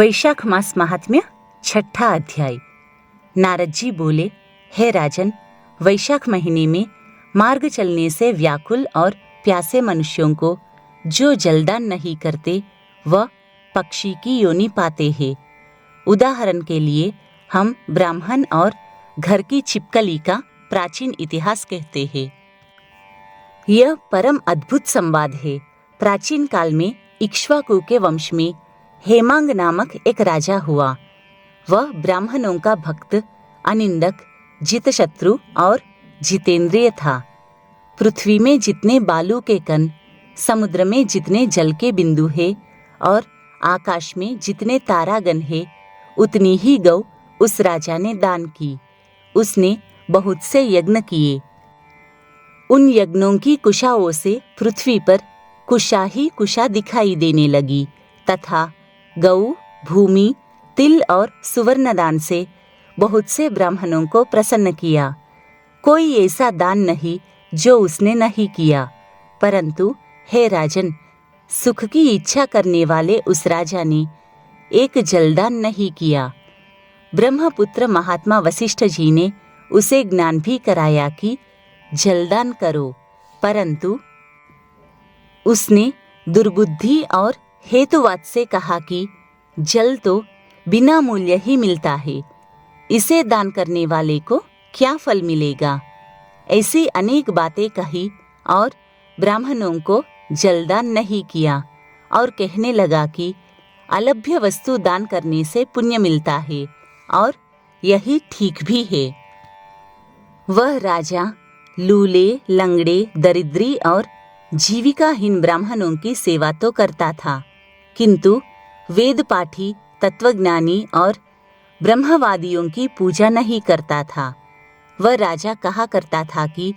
वैशाख मास महात्म्य छठा अध्याय। नारद जी बोले, हे राजन, वैशाख महीने में मार्ग चलने से व्याकुल और प्यासे मनुष्यों को जो जलदान नहीं करते वह पक्षी की योनि पाते हैं। उदाहरण के लिए हम ब्राह्मण और घर की छिपकली का प्राचीन इतिहास कहते हैं। यह परम अद्भुत संवाद है। प्राचीन काल में इक्ष्वाकु के वंश में हेमांग नामक एक राजा हुआ। वह ब्राह्मणों का भक्त, अनिंदक, जितशत्रु और जितेंद्रिय था। पृथ्वी में जितने बालू के कण, समुद्र में जितने जल के बिंदु हैं और आकाश में जितने तारागण हैं, उतनी ही गौ उस राजा ने दान की। उसने बहुत से यज्ञ किए। उन यज्ञों की कुशाओं से पृथ्वी पर कुशा ही कुशा दिखाई देने लगी तथा गौ, भूमि, तिल और सुवर्णदान से बहुत से ब्राह्मणों को प्रसन्न किया। कोई ऐसा दान नहीं जो उसने नहीं किया। परंतु हे राजन, सुख की इच्छा करने वाले उस राजा ने एक जलदान नहीं किया। ब्रह्मपुत्र महात्मा वशिष्ठ जी ने उसे ज्ञान भी कराया कि जलदान करो, परंतु उसने दुर्बुद्धि और हेतुवाद से कहा कि जल तो बिना मूल्य ही मिलता है, इसे दान करने वाले को क्या फल मिलेगा। ऐसी अनेक बातें कही और ब्राह्मणों को जलदान नहीं किया और कहने लगा कि अलभ्य वस्तु दान करने से पुण्य मिलता है और यही ठीक भी है। वह राजा लूले, लंगड़े, दरिद्री और जीविकाहीन ब्राह्मणों की सेवा तो करता था, किंतु वेद पाठी, तत्वज्ञानी और ब्रह्मवादियों की पूजा नहीं करता था। वह राजा कहा करता था कि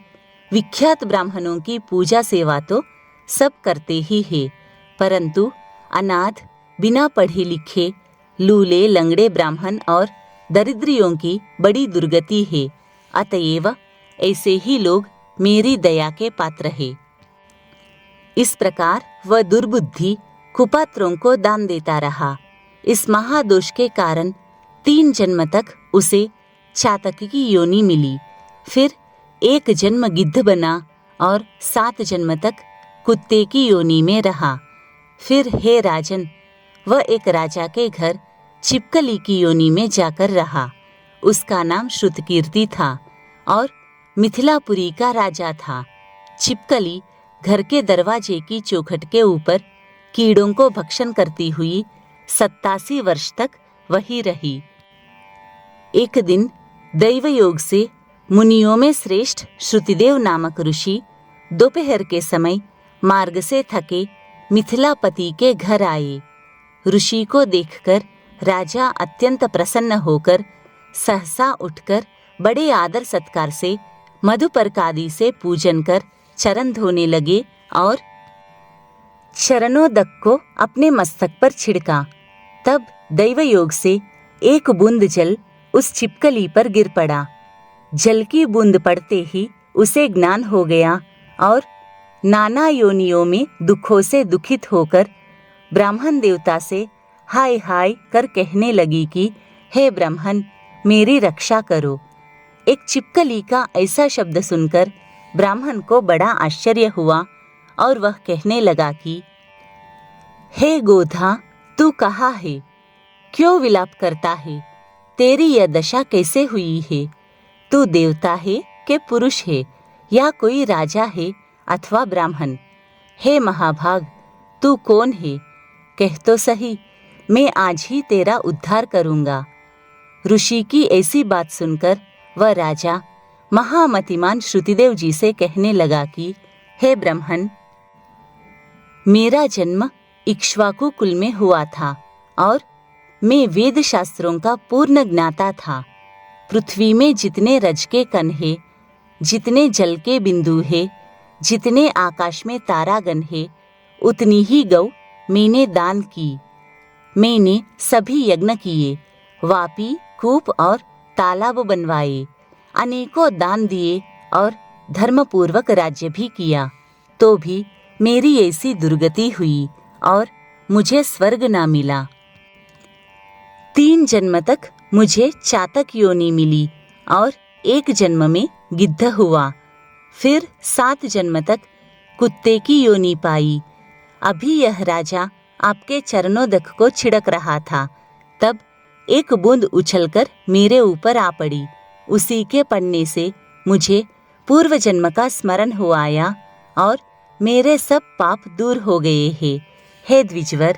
विख्यात ब्राह्मणों की पूजा सेवा तो सब करते ही है, परंतु अनाथ, बिना पढ़े लिखे, लूले, लंगड़े ब्राह्मण और दरिद्रियों की बड़ी दुर्गति है। अतएव ऐसे ही लोग मेरी दया के पात्र है। इस प्रकार वह दुर्बुद्धि कुपात्रों को दान देता रहा। इस महादोष के कारण 3 जन्म तक उसे चातक की योनि मिली। फिर 1 जन्म गिद्ध बना और 7 जन्म तक कुत्ते की योनि में रहा। फिर हे राजन, वह एक राजा के घर छिपकली की योनि में जाकर रहा। उसका नाम श्रुतकीर्ति था और मिथिलापुरी का राजा था। छिपकली घर के दरवाजे की चौखट के ऊपर कीड़ों को भक्षण करती हुई 87 वर्ष तक वही रही। एक दिन दैव योग से मुनियों में श्रेष्ठ श्रुतिदेव नामक ऋषि दोपहर के समय मार्ग से थके मिथिलापति के घर आए। ऋषि को देखकर राजा अत्यंत प्रसन्न होकर सहसा उठकर बड़े आदर सत्कार से मधुपर्कादि से पूजन कर चरण धोने लगे और चरणोदक को अपने मस्तक पर छिड़का। तब दैव योग से एक बूंद जल उस छिपकली पर गिर पड़ा। जल की बूंद पड़ते ही उसे ज्ञान हो गया और नाना योनियों में दुखों से दुखित होकर ब्राह्मण देवता से हाय हाय कर कहने लगी कि हे ब्राह्मण, मेरी रक्षा करो। एक छिपकली का ऐसा शब्द सुनकर ब्राह्मण को बड़ा आश्चर्य हुआ और वह कहने लगा कि हे गोधा, तू कहाँ है? क्यों विलाप करता है? तेरी यह दशा कैसे हुई है? तू देवता है कि पुरुष है या कोई राजा है अथवा ब्राह्मण? हे महाभाग, तू कौन है? कह तो सही, मैं आज ही तेरा उद्धार करूंगा। ऋषि की ऐसी बात सुनकर वह राजा महामतिमान श्रुतिदेव जी से कहने लगा कि हे ब्राह्मण, मेरा जन्म इक्ष्वाकु कुल में हुआ था और मैं वेद शास्त्रों का पूर्ण ज्ञाता था। पृथ्वी में जितने रज के कण हैं, जितने जल के बिंदु हैं, जितने आकाश में तारागण हैं, उतनी ही गौ मैंने दान की। मैंने सभी यज्ञ किए, वापी, कूप और तालाब बनवाए, अनेकों दान दिए और धर्मपूर्वक राज्य भी किया, तो भी मेरी ऐसी दुर्गति हुई और मुझे स्वर्ग ना मिला। 3 जन्म तक मुझे चातक योनि मिली और 1 जन्म में गिद्ध हुआ। फिर 7 जन्म तक कुत्ते की योनि पाई। अभी यह राजा आपके चरणोदक को छिड़क रहा था, तब एक बूंद उछलकर मेरे ऊपर आ पड़ी। उसी के पड़ने से मुझे पूर्व जन्म का स्मरण हो आया और मेरे सब पाप दूर हो गए हैं। हे द्विजवर,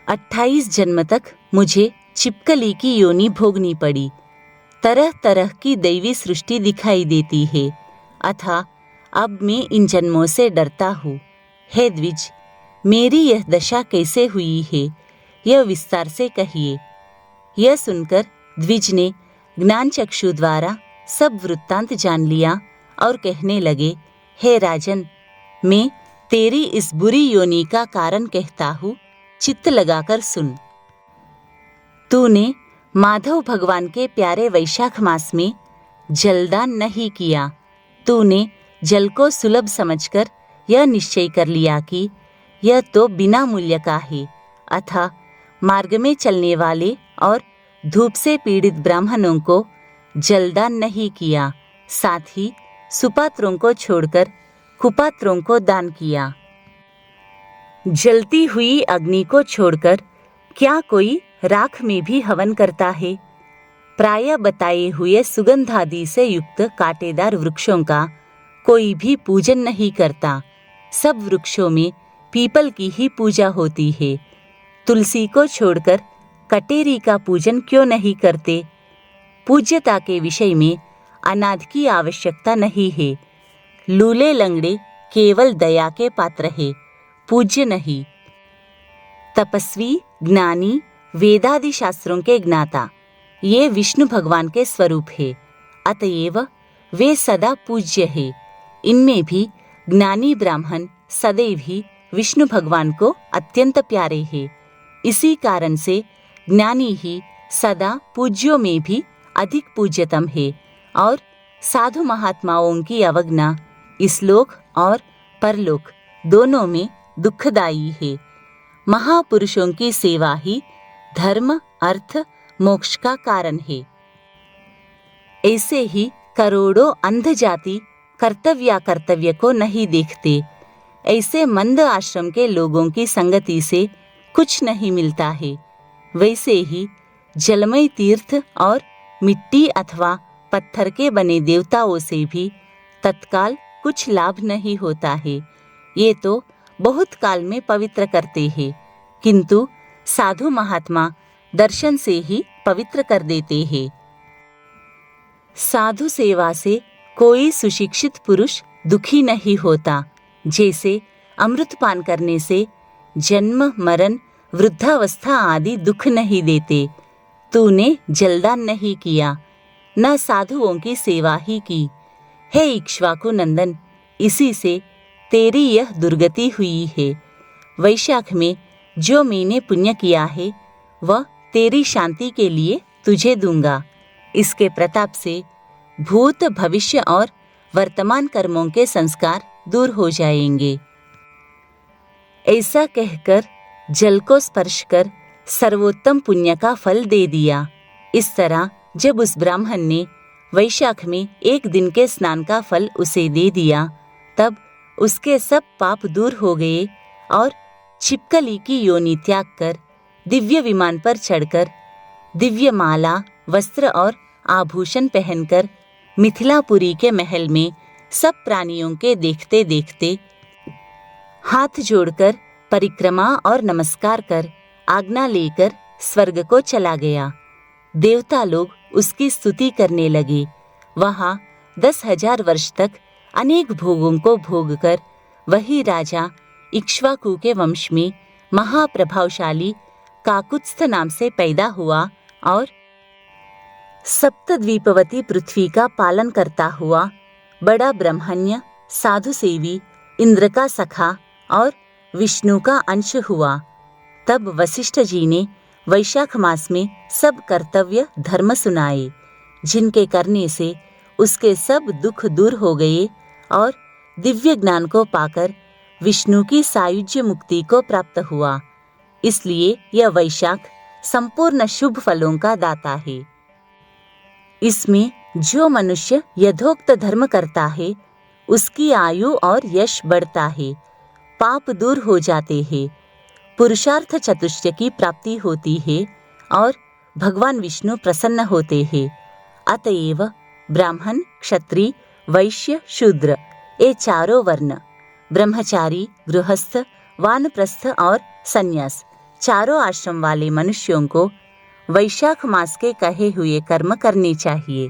28 जन्म तक मुझे छिपकली की योनि भोगनी पड़ी। तरह तरह की दैवी सृष्टि दिखाई देती है, अतः अब मैं इन जन्मों से डरता हूँ। हे द्विज, मेरी यह दशा कैसे हुई है, यह विस्तार से कहिए। यह सुनकर द्विज ने ज्ञान चक्षु द्वारा सब वृत्तांत जान लिया और कहने लगे, हे राजन, मैं तेरी इस बुरी योनि का कारण कहता हूँ, चित्त लगाकर सुन। तूने माधव भगवान के प्यारे वैशाख मास में जलदान नहीं किया। तूने जल को सुलभ समझकर यह निश्चय कर लिया कि यह तो बिना मूल्य का है, अतः मार्ग में चलने वाले और धूप से पीड़ित ब्राह्मणों को जलदान नहीं किया। साथ ही सुपात्रों को छोड़कर कुपात्रों को दान किया। जलती हुई अग्नि को छोड़कर क्या कोई राख में भी हवन करता है? प्राय बताए हुए सुगंधादि से युक्त कांटेदार वृक्षों का कोई भी पूजन नहीं करता। सब वृक्षों में पीपल की ही पूजा होती है। तुलसी को छोड़कर कटेरी का पूजन क्यों नहीं करते? पूज्यता के विषय में अनाद की आवश्यकता नहीं है। लूले लंगड़े केवल दया के पात्र है, पूज्य नहीं। तपस्वी, ज्ञानी, वेदादि शास्त्रों के ज्ञाता, ये विष्णु भगवान के स्वरूप है, अतएव वे सदा पूज्य है। इनमें भी ज्ञानी ब्राह्मण सदैव ही विष्णु भगवान को अत्यंत प्यारे हैं। इसी कारण से ज्ञानी ही सदा पूज्यों में भी अधिक पूज्यतम है और साधु महात्माओं की अवज्ञा इस लोक और परलोक दोनों में दुखदायी है। महापुरुषों की सेवा ही धर्म, अर्थ, मोक्ष का कारण है। ऐसे ही करोड़ों अंध जाति कर्तव्य को नहीं देखते। ऐसे मंद आश्रम के लोगों की संगति से कुछ नहीं मिलता है। वैसे ही जलमय तीर्थ और मिट्टी अथवा पत्थर के बने देवताओं से भी तत्काल कुछ लाभ नहीं होता है। ये तो बहुत काल में पवित्र करते हैं, किंतु साधु महात्मा दर्शन से ही पवित्र कर देते हैं। साधु सेवा से कोई सुशिक्षित पुरुष दुखी नहीं होता। जैसे अमृत पान करने से जन्म, मरण, वृद्धावस्था आदि दुख नहीं देते। तूने जलदान नहीं किया, न साधुओं की सेवा ही की। हे इक्ष्वाकु नंदन, इसी से तेरी यह दुर्गति हुई है। वैशाख में जो मैंने पुण्य किया है वह तेरी शांति के लिए तुझे दूंगा। इसके प्रताप से भूत, भविष्य और वर्तमान कर्मों के संस्कार दूर हो जाएंगे। ऐसा कहकर जल को स्पर्श कर सर्वोत्तम पुण्य का फल दे दिया। इस तरह जब उस ब्राह्मण ने वैशाख में 1 दिन के स्नान का फल उसे दे दिया, तब उसके सब पाप दूर हो गए और छिपकली की योनि त्याग कर दिव्य विमान पर चढ़कर दिव्य माला, वस्त्र और आभूषण पहनकर मिथिलापुरी के महल में सब प्राणियों के देखते देखते हाथ जोड़कर परिक्रमा और नमस्कार कर आज्ञा लेकर स्वर्ग को चला गया। देवता लोग उसकी स्तुति करने लगे। वहाँ 10,000 वर्ष तक अनेक भोगों को भोगकर वही राजा इक्ष्वाकु के वंश में महाप्रभावशाली काकुत्स्थ नाम से पैदा हुआ और सप्तद्वीपवती पृथ्वी का पालन करता हुआ बड़ा ब्रह्मण्य, साधु सेवी, इंद्र का सखा और विष्णु का अंश हुआ। तब वशिष्ठ जी ने वैशाख मास में सब कर्तव्य धर्म सुनाए, जिनके करने से उसके सब दुख दूर हो गए और दिव्य ज्ञान को पाकर विष्णु की सायुज्य मुक्ति को प्राप्त हुआ। इसलिए यह वैशाख संपूर्ण शुभ फलों का दाता है। इसमें जो मनुष्य यथोक्त धर्म करता है उसकी आयु और यश बढ़ता है, पाप दूर हो जाते हैं, पुरुषार्थ चतुष्टय की प्राप्ति होती है और भगवान विष्णु प्रसन्न होते हैं। अतएव ब्राह्मण, क्षत्रिय, वैश्य, शूद्र ये चारों वर्ण, ब्रह्मचारी, गृहस्थ, वानप्रस्थ और संन्यास चारों आश्रम वाले मनुष्यों को वैशाख मास के कहे हुए कर्म करने चाहिए।